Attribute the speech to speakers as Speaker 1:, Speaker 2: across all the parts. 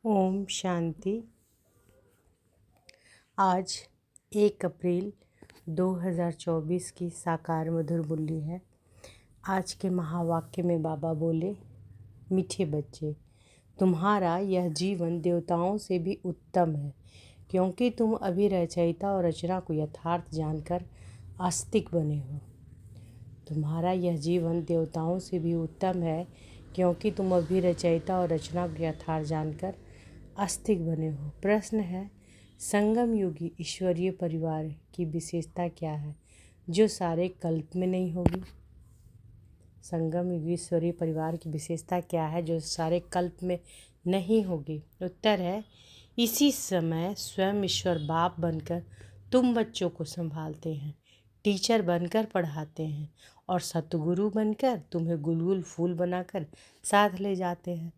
Speaker 1: ओम शांति। आज 1 अप्रैल 2024 की साकार मधुर बुल्ली है। आज के महावाक्य में बाबा बोले, मीठे बच्चे, तुम्हारा यह जीवन देवताओं से भी उत्तम है, क्योंकि तुम अभी रचयिता और रचना को यथार्थ जानकर आस्तिक बने हो। तुम्हारा यह जीवन देवताओं से भी उत्तम है, क्योंकि तुम अभी रचयिता और रचना को यथार्थ जानकर आस्तिक बने हो। प्रश्न है, संगम युगी ईश्वरीय परिवार की विशेषता क्या है जो सारे कल्प में नहीं होगी? संगम युगी ईश्वरीय परिवार की विशेषता क्या है जो सारे कल्प में नहीं होगी? उत्तर है, इसी समय स्वयं ईश्वर बाप बनकर तुम बच्चों को संभालते हैं, टीचर बनकर पढ़ाते हैं और सतगुरु बनकर तुम्हें गुलगुल फूल बनाकर साथ ले जाते हैं।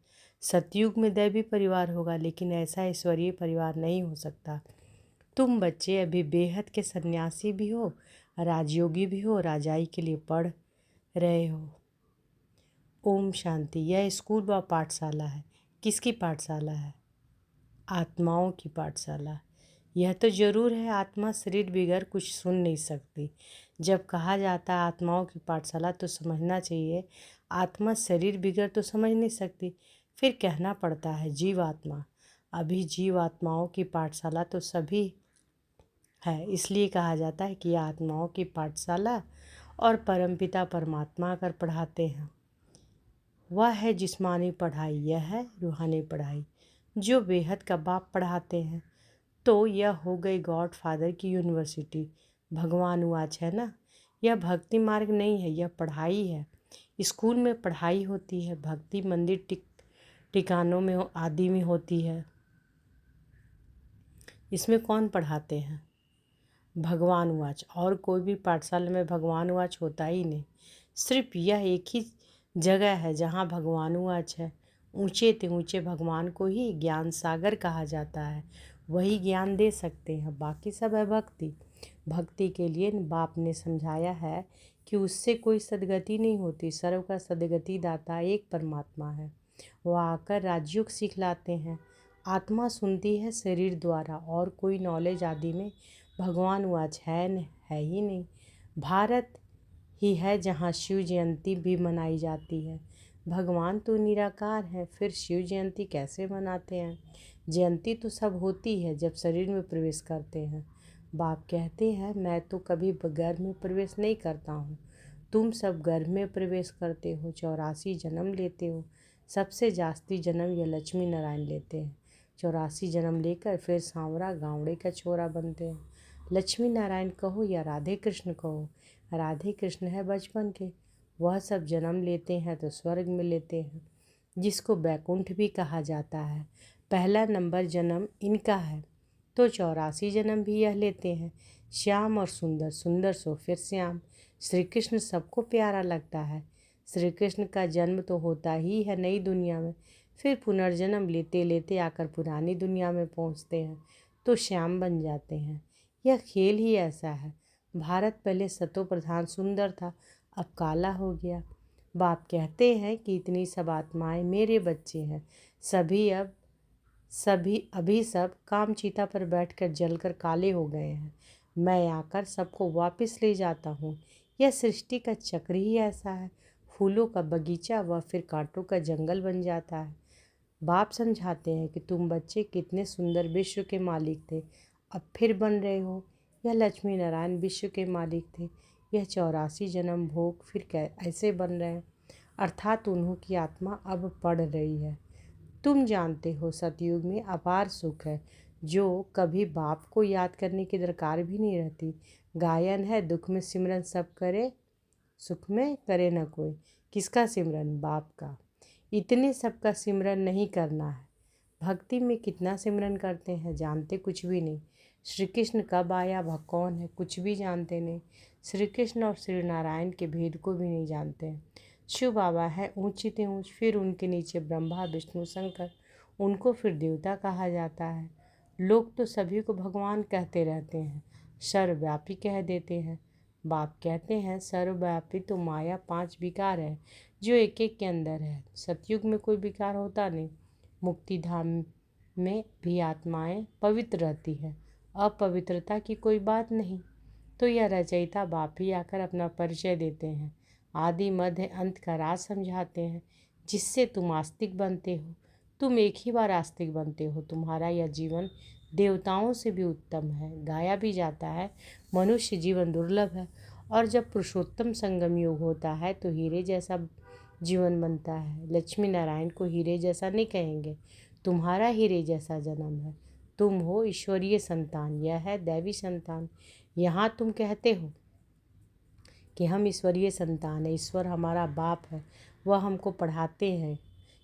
Speaker 1: सतयुग में दैवी परिवार होगा, लेकिन ऐसा ईश्वरीय परिवार नहीं हो सकता। तुम बच्चे अभी बेहद के सन्यासी भी हो, राजयोगी भी हो, राजाई के लिए पढ़ रहे हो। ओम शांति। यह स्कूल व पाठशाला है। किसकी पाठशाला है? आत्माओं की पाठशाला। यह तो जरूर है, आत्मा शरीर बिगर कुछ सुन नहीं सकती। जब कहा जाता है आत्माओं की पाठशाला, तो समझना चाहिए आत्मा शरीर बिगर तो समझ नहीं सकती। फिर कहना पड़ता है जीवात्मा। अभी जीवात्माओं की पाठशाला तो सभी है, इसलिए कहा जाता है कि यह आत्माओं की पाठशाला और परमपिता परमात्मा आकर पढ़ाते हैं। वह है जिस्मानी पढ़ाई, यह है रूहानी पढ़ाई जो बेहद का बाप पढ़ाते हैं। तो यह हो गई गॉड फादर की यूनिवर्सिटी। भगवान वाच है ना। यह भक्ति मार्ग नहीं है, यह पढ़ाई है। स्कूल में पढ़ाई होती है, भक्ति मंदिर ठिकानों में आदि में होती है। इसमें कौन पढ़ाते हैं? भगवान वाच। और कोई भी पाठशाला में भगवान वाच होता ही नहीं। सिर्फ यह एक ही जगह है जहाँ भगवान वाच है। ऊंचे ते ऊंचे भगवान को ही ज्ञान सागर कहा जाता है, वही ज्ञान दे सकते हैं। बाकी सब है भक्ति। भक्ति के लिए बाप ने समझाया है कि उससे कोई सदगति नहीं होती। सर्व का सदगति दाता एक परमात्मा है। वह आकर राजयोग सिखलाते हैं। आत्मा सुनती है शरीर द्वारा, और कोई नॉलेज आदि में भगवान वाच है ही नहीं। भारत ही है जहाँ शिव जयंती भी मनाई जाती है। भगवान तो निराकार है, फिर शिव जयंती कैसे मनाते हैं? जयंती तो सब होती है जब शरीर में प्रवेश करते हैं। बाप कहते हैं, मैं तो कभी गर्भ में प्रवेश नहीं करता हूँ। तुम सब गर्भ में प्रवेश करते हो, 84 जन्म लेते हो। सबसे जास्ती जन्म यह लक्ष्मी नारायण लेते हैं। 84 जन्म लेकर फिर सांवरा गावड़े का छोरा बनते हैं। लक्ष्मी नारायण कहो या राधे कृष्ण कहो, राधे कृष्ण है बचपन के। वह सब जन्म लेते हैं तो स्वर्ग में लेते हैं, जिसको बैकुंठ भी कहा जाता है। पहला नंबर जन्म इनका है, तो 84 जन्म भी यह लेते हैं। श्याम और सुंदर, सुंदर सो फिर श्याम। श्री कृष्ण सबको प्यारा लगता है। श्री कृष्ण का जन्म तो होता ही है नई दुनिया में, फिर पुनर्जन्म लेते लेते आकर पुरानी दुनिया में पहुंचते हैं, तो श्याम बन जाते हैं। यह खेल ही ऐसा है। भारत पहले सतो प्रधान सुंदर था, अब काला हो गया। बाप कहते हैं कि इतनी सब आत्माएं मेरे बच्चे हैं। अभी सब काम चीता पर बैठकर जलकर काले हो गए हैं। मैं आकर सबको वापस ले जाता हूँ। यह सृष्टि का चक्र ही ऐसा है। फूलों का बगीचा व फिर कांटों का जंगल बन जाता है। बाप समझाते हैं कि तुम बच्चे कितने सुंदर विश्व के मालिक थे, अब फिर बन रहे हो। यह लक्ष्मी नारायण विश्व के मालिक थे। यह 84 जन्म भोग फिर ऐसे बन रहे हैं, अर्थात उन्हों की आत्मा अब पढ़ रही है। तुम जानते हो सतयुग में अपार सुख है, जो कभी बाप को याद करने की दरकार भी नहीं रहती। गायन है, दुख में सिमरन सब करे, सुख में करे न कोई। किसका सिमरन? बाप का। इतने सबका सिमरन नहीं करना है। भक्ति में कितना सिमरन करते हैं, जानते कुछ भी नहीं। श्री कृष्ण कब आया, वह कौन है, कुछ भी जानते नहीं। श्री कृष्ण और श्री नारायण के भेद को भी नहीं जानते हैं। शिव बाबा है ऊंची ते ऊंच, फिर उनके नीचे ब्रह्मा विष्णु शंकर, उनको फिर देवता कहा जाता है। लोग तो सभी को भगवान कहते रहते हैं, सर्वव्यापी कह देते हैं। बाप कहते हैं सर्वव्यापी तो माया 5 विकार है जो एक एक के अंदर है। सतयुग में कोई विकार होता नहीं। मुक्ति धाम में भी आत्माएं पवित्र रहती है, अपवित्रता की कोई बात नहीं। तो यह रचयिता बाप ही आकर अपना परिचय देते हैं, आदि मध्य अंत का राज समझाते हैं, जिससे तुम आस्तिक बनते हो। तुम एक ही बार आस्तिक बनते हो। तुम्हारा यह जीवन देवताओं से भी उत्तम है, गाया भी जाता है। मनुष्य जीवन दुर्लभ है, और जब पुरुषोत्तम संगम योग होता है तो हीरे जैसा जीवन बनता है। लक्ष्मी नारायण को हीरे जैसा नहीं कहेंगे, तुम्हारा हीरे जैसा जन्म है। तुम हो ईश्वरीय संतान, यह है दैवी संतान। यहाँ तुम कहते हो कि हम ईश्वरीय संतान है, ईश्वर हमारा बाप है, वह हमको पढ़ाते हैं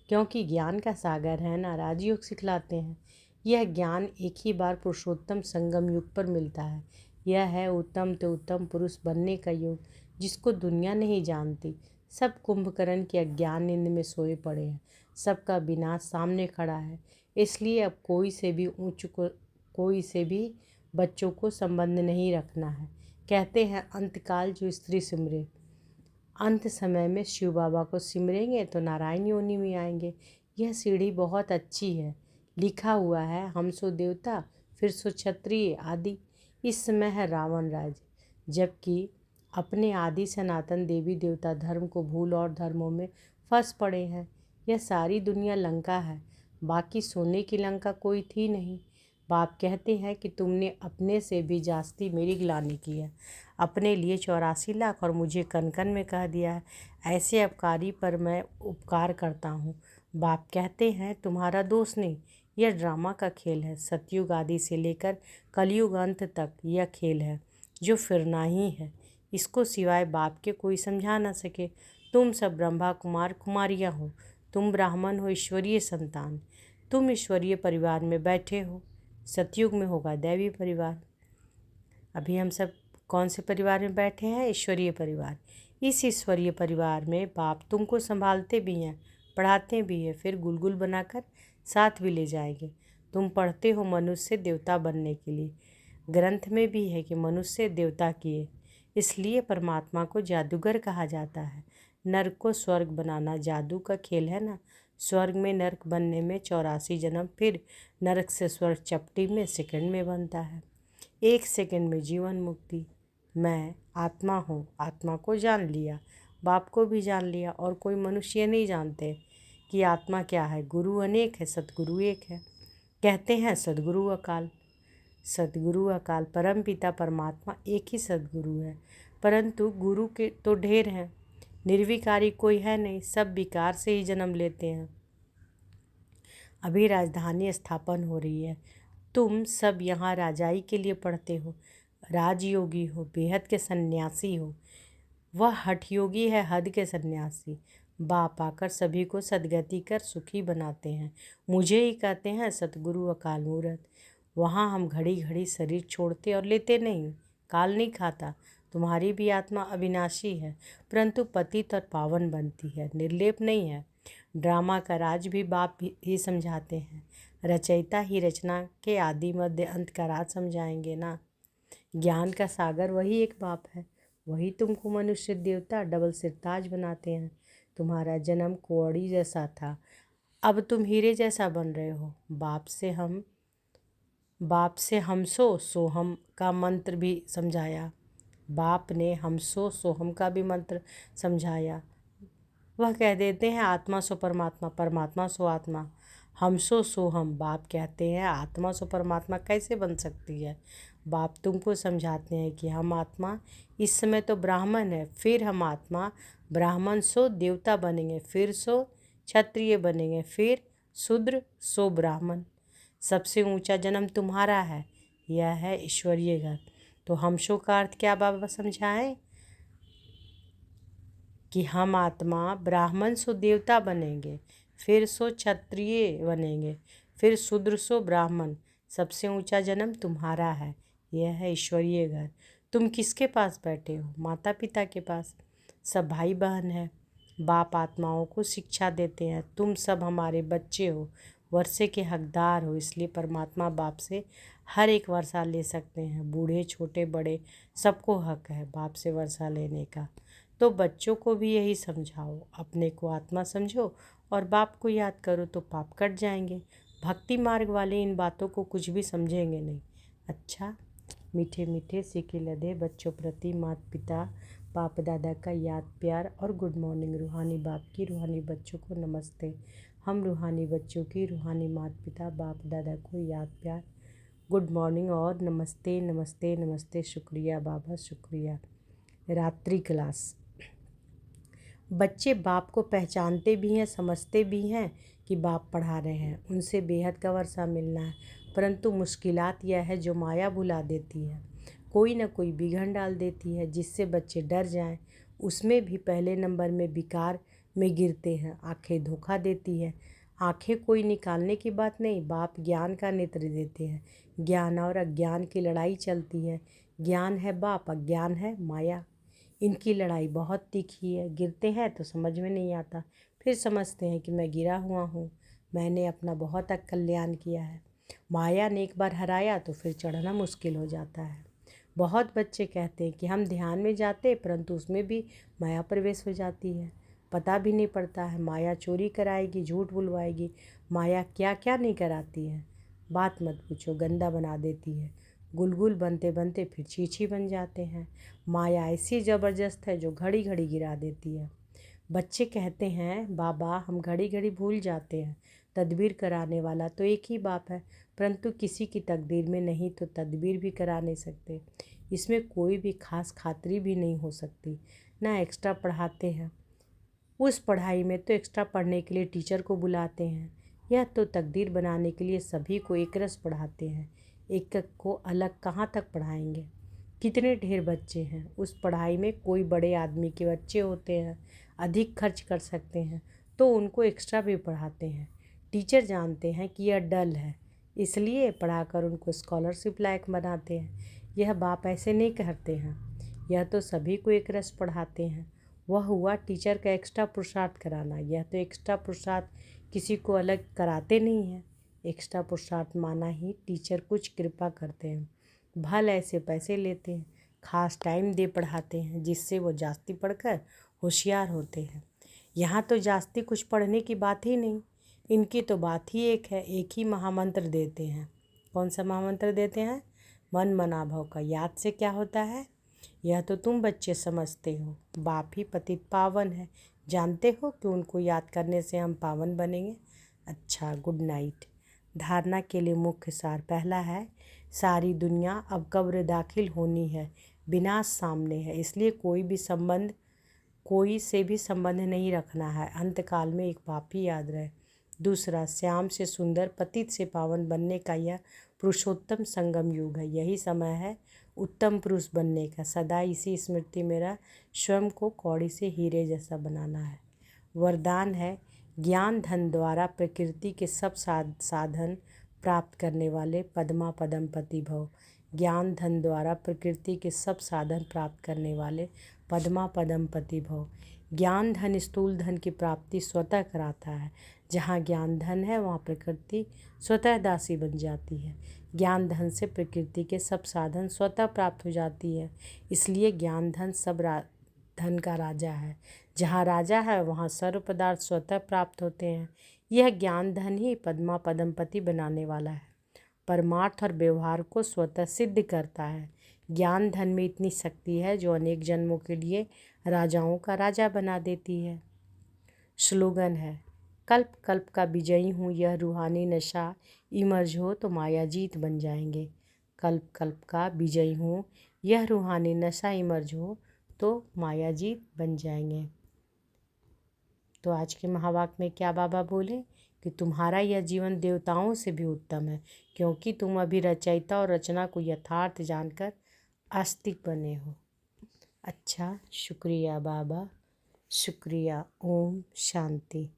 Speaker 1: क्योंकि ज्ञान का सागर है ना, राजयोग सिखलाते हैं। यह ज्ञान एक ही बार पुरुषोत्तम संगम युग पर मिलता है। यह है उत्तम तो उत्तम पुरुष बनने का योग, जिसको दुनिया नहीं जानती। सब कुंभकर्ण के अज्ञान नींद में सोए पड़े हैं, सबका विनाश सामने खड़ा है। इसलिए अब कोई से भी बच्चों को संबंध नहीं रखना है। कहते हैं अंतकाल जो स्त्री सिमरे, अंत समय में शिव बाबा को सिमरेंगे तो नारायण योनि में आएंगे। यह सीढ़ी बहुत अच्छी है, लिखा हुआ है हम सो देवता फिर सो क्षत्रिय आदि। इस समय है रावण राज, जबकि अपने आदि सनातन देवी देवता धर्म को भूल और धर्मों में फंस पड़े हैं। यह सारी दुनिया लंका है, बाकी सोने की लंका कोई थी नहीं। बाप कहते हैं कि तुमने अपने से भी जास्ती मेरी गिलानी की है, अपने लिए 84 लाख और मुझे कन कन में कह दिया है। ऐसे अपकारी पर मैं उपकार करता हूँ। बाप कहते हैं तुम्हारा दोष नहीं, यह ड्रामा का खेल है। सतयुग आदि से लेकर कलयुग अंत तक यह खेल है जो फिरना ही है। इसको सिवाय बाप के कोई समझा न सके। तुम सब ब्रह्मा कुमार कुमारियाँ हो, तुम ब्राह्मण हो, ईश्वरीय संतान। तुम ईश्वरीय परिवार में बैठे हो, सतयुग में होगा दैवी परिवार। अभी हम सब कौन से परिवार में बैठे हैं? ईश्वरीय परिवार। इस ईश्वरीय परिवार में बाप तुमको संभालते भी हैं, पढ़ाते भी हैं, फिर गुलगुल बनाकर साथ भी ले जाएंगे। तुम पढ़ते हो मनुष्य से देवता बनने के लिए, ग्रंथ में भी है कि मनुष्य देवता किए, इसलिए परमात्मा को जादूगर कहा जाता है। नरक को स्वर्ग बनाना जादू का खेल है ना। स्वर्ग में नरक बनने में 84 जन्म, फिर नरक से स्वर्ग चपटी में सेकंड में बनता है। 1 सेकंड में जीवन मुक्ति। मैं आत्मा हूँ, आत्मा को जान लिया, बाप को भी जान लिया, और कोई मनुष्य नहीं जानते कि आत्मा क्या है। गुरु अनेक है, सतगुरु एक है। कहते हैं सदगुरु अकाल, सदगुरु अकाल परम पिता परमात्मा एक ही सदगुरु है, परंतु गुरु के तो ढेर हैं। निर्विकारी कोई है नहीं, सब विकार से ही जन्म लेते हैं। अभी राजधानी स्थापन हो रही है, तुम सब यहाँ राजाई के लिए पढ़ते हो। राजयोगी हो, बेहद के सन्यासी हो, वह हठयोगी है, हद के सन्यासी। बाप आकर सभी को सदगति कर सुखी बनाते हैं। मुझे ही कहते हैं सतगुरु अकाल मूरत। वहाँ हम घड़ी घड़ी शरीर छोड़ते और लेते नहीं, काल नहीं खाता। तुम्हारी भी आत्मा अविनाशी है, परंतु पतित और पावन बनती है, निर्लेप नहीं है। ड्रामा का राज भी बाप ही समझाते हैं, रचयिता ही रचना के आदि मध्य अंत का राज समझाएंगे ना। ज्ञान का सागर वही एक बाप है, वही तुमको मनुष्य देवता डबल सिरताज बनाते हैं। तुम्हारा जन्म कुंवरी जैसा था, अब तुम हीरे जैसा बन रहे हो। बाप से हम सो हम का मंत्र भी समझाया। बाप ने हम सो हम का भी मंत्र समझाया। वह कह देते हैं आत्मा सो परमात्मा, परमात्मा सो आत्मा, हम सो हम। बाप कहते हैं आत्मा सो परमात्मा कैसे बन सकती है। बाप तुमको समझाते हैं कि हम आत्मा इस समय तो ब्राह्मण है, फिर हम आत्मा ब्राह्मण सो देवता बनेंगे, फिर सो क्षत्रिय बनेंगे, फिर शूद्र सो ब्राह्मण। सबसे ऊंचा जन्म तुम्हारा है, यह है ईश्वरीय घर। तो हम सो का अर्थ क्या बाबा समझाएं कि हम आत्मा ब्राह्मण सो देवता बनेंगे, फिर सो क्षत्रिय बनेंगे, फिर शूद्र सो ब्राह्मण। सबसे ऊंचा जन्म तुम्हारा है, यह है ईश्वरीय घर। तुम किसके पास बैठे हो? माता पिता के पास। सब भाई बहन है, बाप आत्माओं को शिक्षा देते हैं। तुम सब हमारे बच्चे हो, वर्षे के हकदार हो, इसलिए परमात्मा बाप से हर एक वर्षा ले सकते हैं। बूढ़े छोटे बड़े सबको हक है बाप से वर्षा लेने का। तो बच्चों को भी यही समझाओ, अपने को आत्मा समझो और बाप को याद करो तो पाप कट जाएंगे। भक्ति मार्ग वाले इन बातों को कुछ भी समझेंगे नहीं। अच्छा, मीठे मीठे सिके लदे बच्चों प्रति माता पिता बाप दादा का याद प्यार और गुड मॉर्निंग। रूहानी बाप की रूहानी बच्चों को नमस्ते। हम रूहानी बच्चों की रूहानी माता पिता बाप दादा को याद प्यार गुड मॉर्निंग और नमस्ते नमस्ते नमस्ते। शुक्रिया बाबा शुक्रिया। रात्रि क्लास। बच्चे बाप को पहचानते भी हैं, समझते भी हैं कि बाप पढ़ा रहे हैं, उनसे बेहद का वर्षा मिलना है, परंतु मुश्किलात यह है जो माया भुला देती है, कोई ना कोई बिघन डाल देती है जिससे बच्चे डर जाएं। उसमें भी पहले नंबर में विकार में गिरते हैं। आंखें धोखा देती है। आंखें कोई निकालने की बात नहीं, बाप ज्ञान का नेत्र देते हैं। ज्ञान और अज्ञान की लड़ाई चलती है। ज्ञान है बाप, अज्ञान है माया। इनकी लड़ाई बहुत तीखी है। गिरते हैं तो समझ में नहीं आता, फिर समझते हैं कि मैं गिरा हुआ हूँ, मैंने अपना बहुत कल्याण किया है। माया ने एक बार हराया तो फिर चढ़ना मुश्किल हो जाता है। बहुत बच्चे कहते हैं कि हम ध्यान में जाते, परंतु उसमें भी माया प्रवेश हो जाती है। पता भी नहीं पड़ता है, माया चोरी कराएगी, झूठ बुलवाएगी, माया क्या क्या नहीं कराती है। बात मत पूछो, गंदा बना देती है। गुलगुल बनते बनते फिर छीछी बन जाते हैं। माया ऐसी ज़बरदस्त है जो घड़ी घड़ी गिरा देती है। बच्चे कहते हैं बाबा हम घड़ी घड़ी भूल जाते हैं, तदबीर कराने वाला तो एक ही बाप है, परंतु किसी की तकदीर में नहीं तो तदबीर भी करा नहीं सकते। इसमें कोई भी खास खातरी भी नहीं हो सकती। ना एक्स्ट्रा पढ़ाते हैं, उस पढ़ाई में तो एक्स्ट्रा पढ़ने के लिए टीचर को बुलाते हैं। यह तो तकदीर बनाने के लिए सभी को एक रस पढ़ाते हैं। एक एक को अलग कहाँ तक पढ़ाएंगे। कितने ढेर बच्चे हैं उस पढ़ाई में। कोई बड़े आदमी के बच्चे होते हैं, अधिक खर्च कर सकते हैं तो उनको एक्स्ट्रा भी पढ़ाते हैं। टीचर जानते हैं कि यह डल है, इसलिए पढ़ाकर उनको स्कॉलरशिप लायक बनाते हैं। यह बाप ऐसे नहीं करते हैं, यह तो सभी को एक रस पढ़ाते हैं। वह हुआ टीचर का एक्स्ट्रा पुरुषार्थ कराना। यह तो एक्स्ट्रा पुरुषार्थ किसी को अलग कराते नहीं हैं। एक्स्ट्रा पुरुषार्थ माना ही टीचर कुछ कृपा करते हैं, भल ऐसे पैसे लेते हैं, खास टाइम दे पढ़ाते हैं जिससे वो जास्ती पढ़कर होशियार होते हैं। यहाँ तो जास्ती कुछ पढ़ने की बात ही नहीं, इनकी तो बात ही एक है। एक ही महामंत्र देते हैं। कौन सा महामंत्र देते हैं? मन मना भव का। याद से क्या होता है यह तो तुम बच्चे समझते हो। बाप ही पतित पावन है, जानते हो कि उनको याद करने से हम पावन बनेंगे। अच्छा, गुड नाइट। धारणा के लिए मुख्य सार। पहला है, सारी दुनिया अब कब्र दाखिल होनी है, विनाश सामने है, इसलिए कोई से भी संबंध नहीं रखना है। अंतकाल में एक बाप ही याद रहे। दूसरा, श्याम से सुंदर पतित से पावन बनने का यह पुरुषोत्तम संगम युग है। यही समय है उत्तम पुरुष बनने का। सदा इसी स्मृति मेरा स्वयं को कौड़ी से हीरे जैसा बनाना है। वरदान है, ज्ञान धन द्वारा प्रकृति के सब साधन प्राप्त करने वाले पद्मा पदम पति भव। ज्ञान धन द्वारा प्रकृति के सब साधन प्राप्त करने वाले पद्मा पदम पति भव। ज्ञान धन स्थूल धन की प्राप्ति स्वतः कराता है। जहाँ ज्ञान धन है वहाँ प्रकृति स्वतः दासी बन जाती है। ज्ञान धन से प्रकृति के सब साधन स्वतः प्राप्त हो जाती है, इसलिए ज्ञान धन सब धन का राजा है। जहाँ राजा है वहाँ सर्व पदार्थ स्वतः प्राप्त होते हैं। यह ज्ञान धन ही पद्मा पदमपति बनाने वाला है, परमार्थ और व्यवहार को स्वतः सिद्ध करता है। ज्ञान धन में इतनी शक्ति है जो अनेक जन्मों के लिए राजाओं का राजा बना देती है। स्लोगन है, कल्प कल्प का विजयी हूँ, यह रूहानी नशा इमर्ज हो तो माया जीत बन जाएंगे। कल्प कल्प का विजयी हूँ, यह रूहानी नशा इमर्ज हो तो माया जीत बन जाएंगे। तो आज के महावाक्य में क्या बाबा बोले कि तुम्हारा यह जीवन देवताओं से भी उत्तम है, क्योंकि तुम अभी रचयिता और रचना को यथार्थ जानकर आस्तिक बने हो। अच्छा, शुक्रिया बाबा, शुक्रिया। ओम शांति।